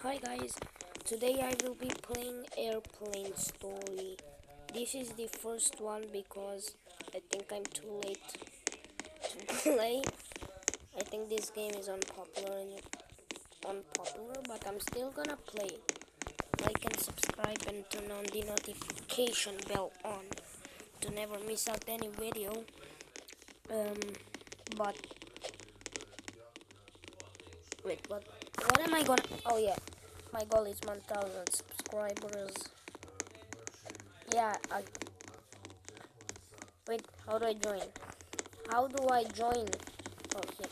Hi guys, today I will be playing Airplane Story. This is the first one because I think I'm too late to play. I think this game is unpopular, but I'm still gonna play it. Like and subscribe and turn on the notification bell on to never miss out any video. But wait, what am I gonna? Oh yeah, my goal is 1,000 subscribers. Yeah, wait, how do I join? How do I join? Oh, here.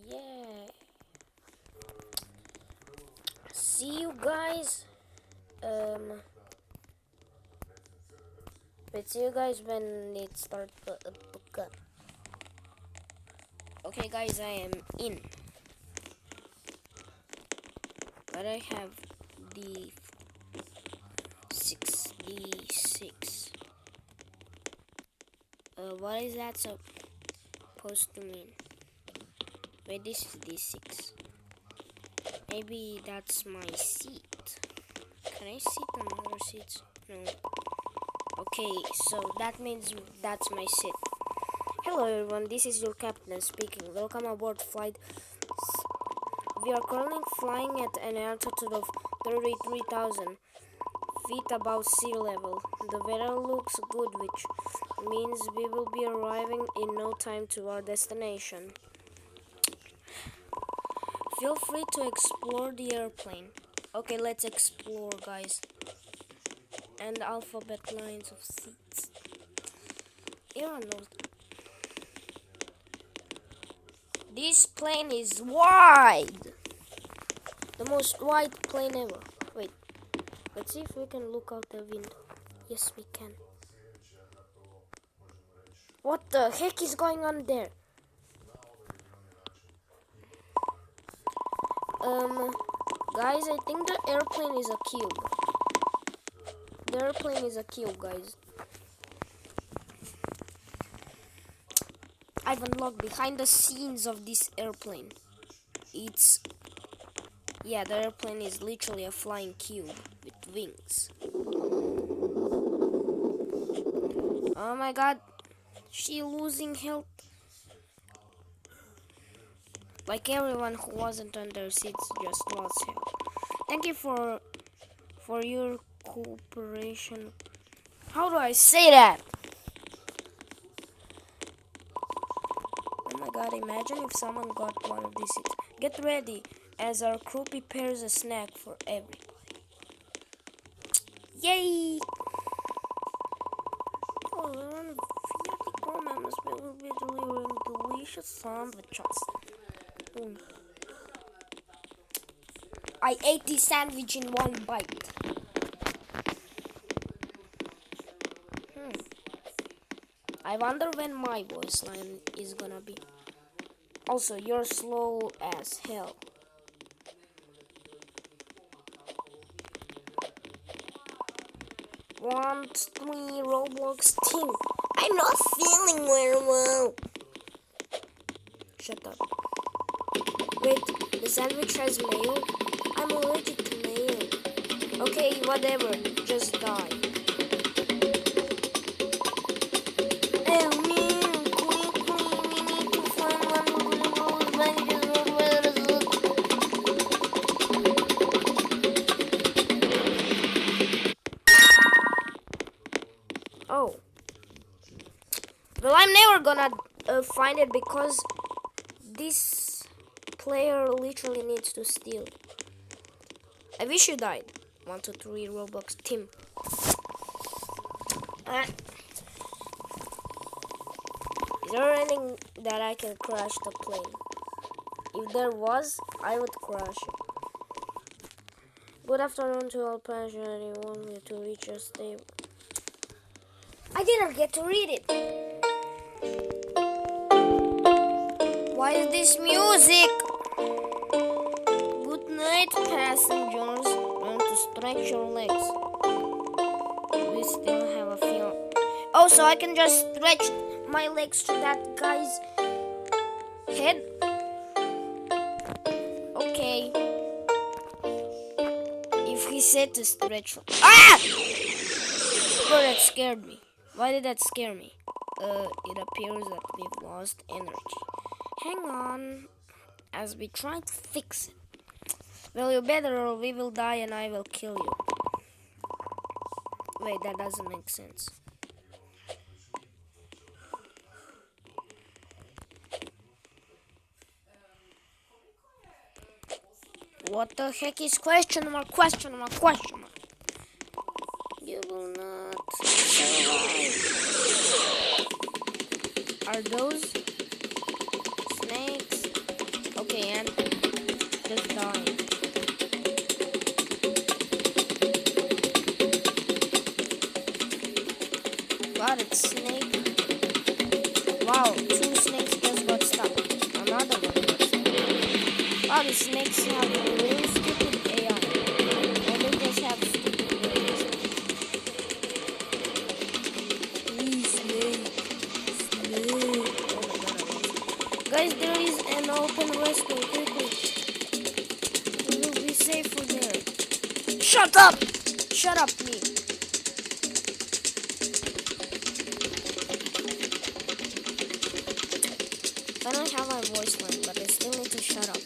Yeah. See you guys. Wait, see you guys when it starts. Okay, guys, I am in. But I have the 6D6. What is that supposed to mean? Wait, this is D6. Maybe that's my seat. Can I sit on other seats? No. Okay, so that means that's my seat. Hello everyone, this is your captain speaking. Welcome aboard flight. We are currently flying at an altitude of 33,000 feet above sea level. The weather looks good, which means we will be arriving in no time to our destination. Feel free to explore the airplane. Okay, let's explore, guys. And alphabet lines of seats. This plane is wide. The most wide plane ever. Wait, let's see if we can look out the window. Yes, we can. What the heck is going on there? Guys, I think the airplane is a cube. The airplane is a cube, guys. I've unlocked behind the scenes of this airplane. Yeah, the airplane is literally a flying cube with wings. Oh my god, she losing health. Like everyone who wasn't on their seats just lost health. Thank you for your cooperation. How do I say that? Oh my god, imagine if someone got one of these seats. Get ready as our crew prepares a snack for everybody. Yay! Oh, on Fiat crew members will be delivering delicious sandwiches. I ate this sandwich in one bite. I wonder when my voice line is gonna be. Also, you're slow as hell. Want 3 Roblox team? I'm not feeling very well. Shut up. Wait, the sandwich has mayo? I'm allergic to mayo. Okay, whatever. Just die. Oh. Well, I'm never gonna find it because this player literally needs to steal. I wish you died. 1, 2, 3 Roblox team. Is there anything that I can crash the plane? If there was, I would crash it. Good afternoon to all passengers. You want me to reach a stable? I didn't get to read it. Why is this music? Good night, passengers. Learn to stretch your legs. We still have a few. Oh, so I can just stretch my legs to that guy's Head? Okay. If he said to stretch. Ah! Bro, that scared me. Why did that scare me? It appears that we've lost energy. Hang on, as we try to fix it. Well, you better or we will die and I will kill you. Wait, that doesn't make sense. What the heck is question mark, question mark, question mark? You will not survive. Are those snakes? Okay, and just die. Got it, snake. Wow, 2 snakes just got stuck. Another one got stuck. Wow, the snakes have really stupid AI. Or they just have stupid brains. Please, snake. Snake. Oh my god. Guys, there is an open rescue. Quickly. We will be safer there. Shut up! Shut up, me. I don't have my voice line, but I still need to shut up.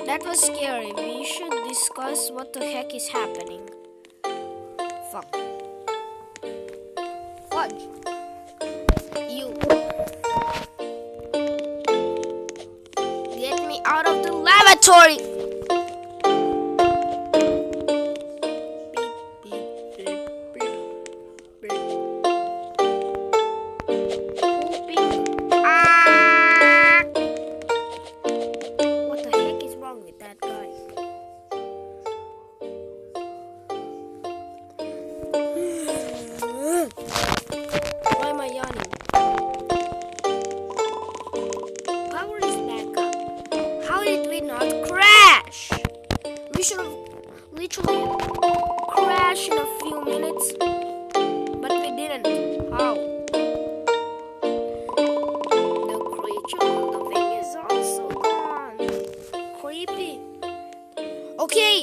That was scary. We should discuss what the heck is happening. Fuck. Fudge. You. Get me out of the lavatory! We should have literally crashed in a few minutes, but we didn't. How? The creature on the wing is also gone. Creepy. Okay,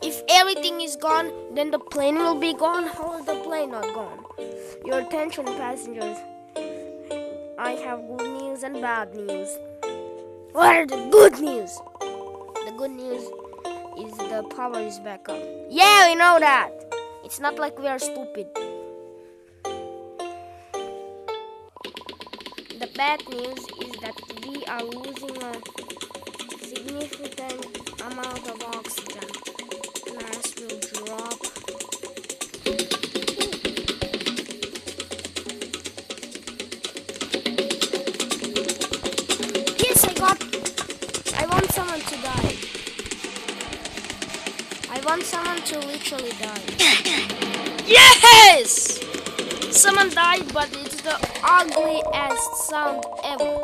if everything is gone, then the plane will be gone. How is the plane not gone? Your attention, passengers. I have good news and bad news. What are the good news? The good news is the power is back up. Yeah, we know that. It's not like we are stupid. The bad news is that we are losing a significant amount of oxygen. Glass will drop. Yes, I want someone to die. I want someone to literally die. Yes! Someone died, but it's the ugliest sound ever.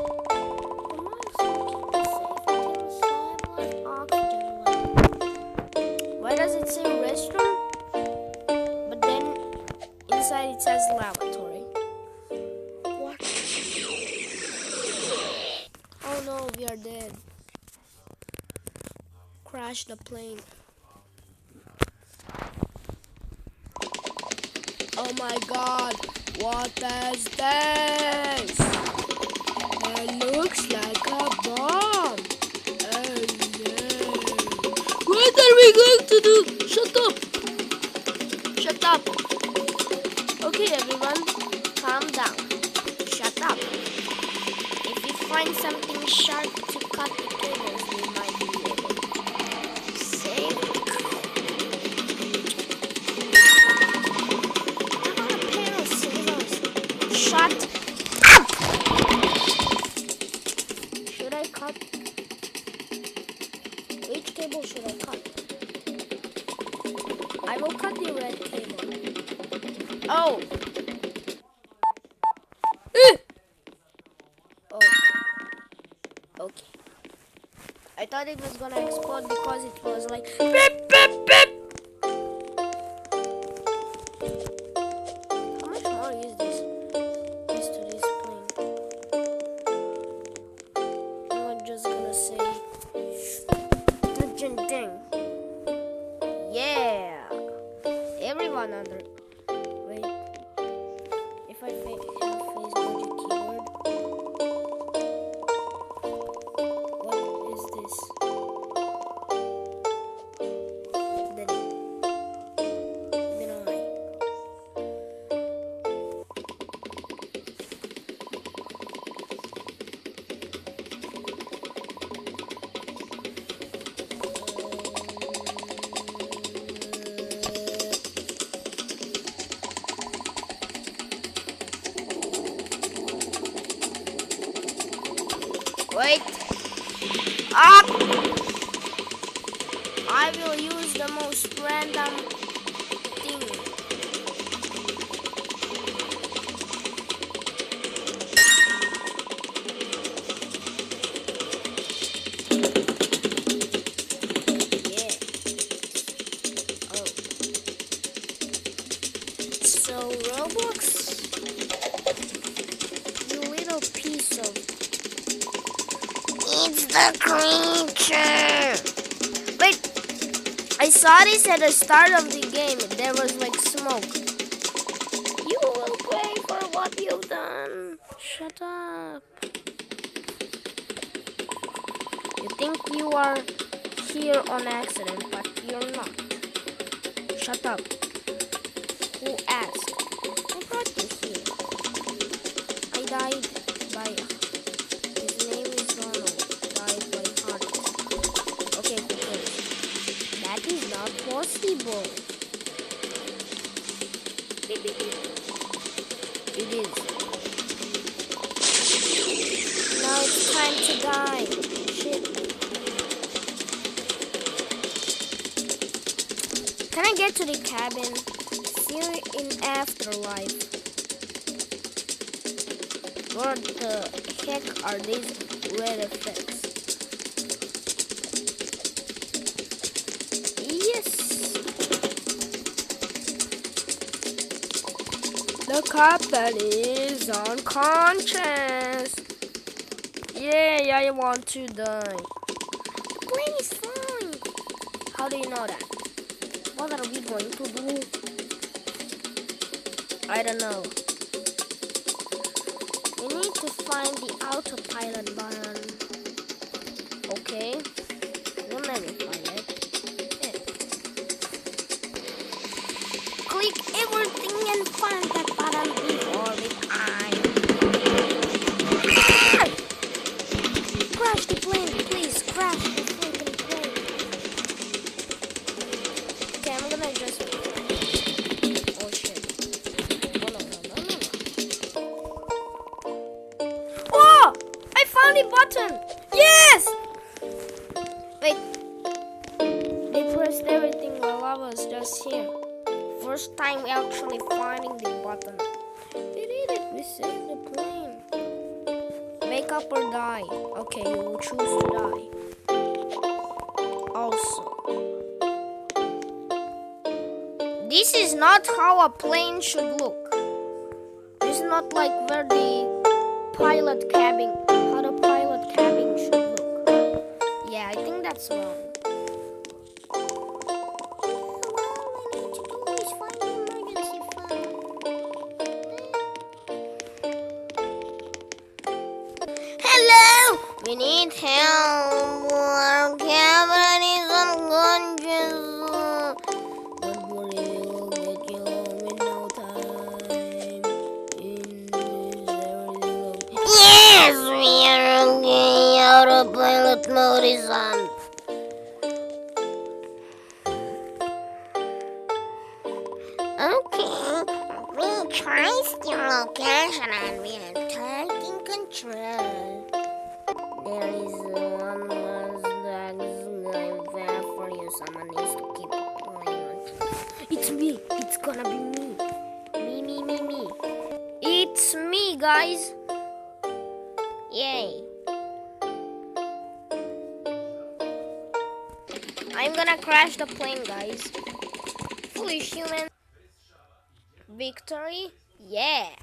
Why does it say restroom? But then inside it says lavatory. What? Oh no, we are dead. Crash the plane. Oh my god, what is this? It looks like a bomb. Oh no. What are we going to do? Shut up. Shut up. Okay everyone, calm down. Shut up. If we find something sharp to cut the cables, we might be able to save it. Shut up! Should I cut? Which cable should I cut? I will cut the red cable. Oh! Oh. Okay. I thought it was gonna explode because it was like beep beep beep. How much more is this? Wait. Up! I will use the most random thing. Yeah. Oh. So Roblox, you little piece of... It's the creature! Wait, I saw this at the start of the game. There was like smoke. You will pay for what you've done. Shut up. You think you are here on accident, but you're not. Shut up. Who asked? I brought you here. I died by... His name is Ronald. Died by heart attack. Okay, okay. That is not possible. It is. Now it's time to die. Shit. Can I get to the cabin? Here in Afterlife. What the heck are these red effects? Yes. The captain is unconscious. Yay, I want to die. The plane is fine. How do you know that? What are we going to do? I don't know. We need to find the autopilot button. Okay. We'll never find it. Yeah. Click everything and find that button before we die. Ah! Crash the plane, please. Crash the freaking plane. Okay, I'm gonna just... Oh shit. Oh no. Oh! I found the button! Yes! Wait. They pressed everything while I was just here. First time actually finding the button. We did it. We saved the plane. Wake up or die. Okay, you will choose to die. Also, this is not how a plane should look. This is not like where the pilot cabin, how the pilot cabin should look. Yeah, I think that's wrong. Hello! We need help. Our cabin is unconscious. Don't worry, we'll get you home in no time. Yes, we are okay. Autopilot mode is on. Okay, we traced your location and we are taking control. There is one last guy there for you. Someone needs to keep playing. It's me. It's gonna be me. Me. It's me, guys. Yay. I'm gonna crash the plane, guys. Foolish human. Victory? Yeah.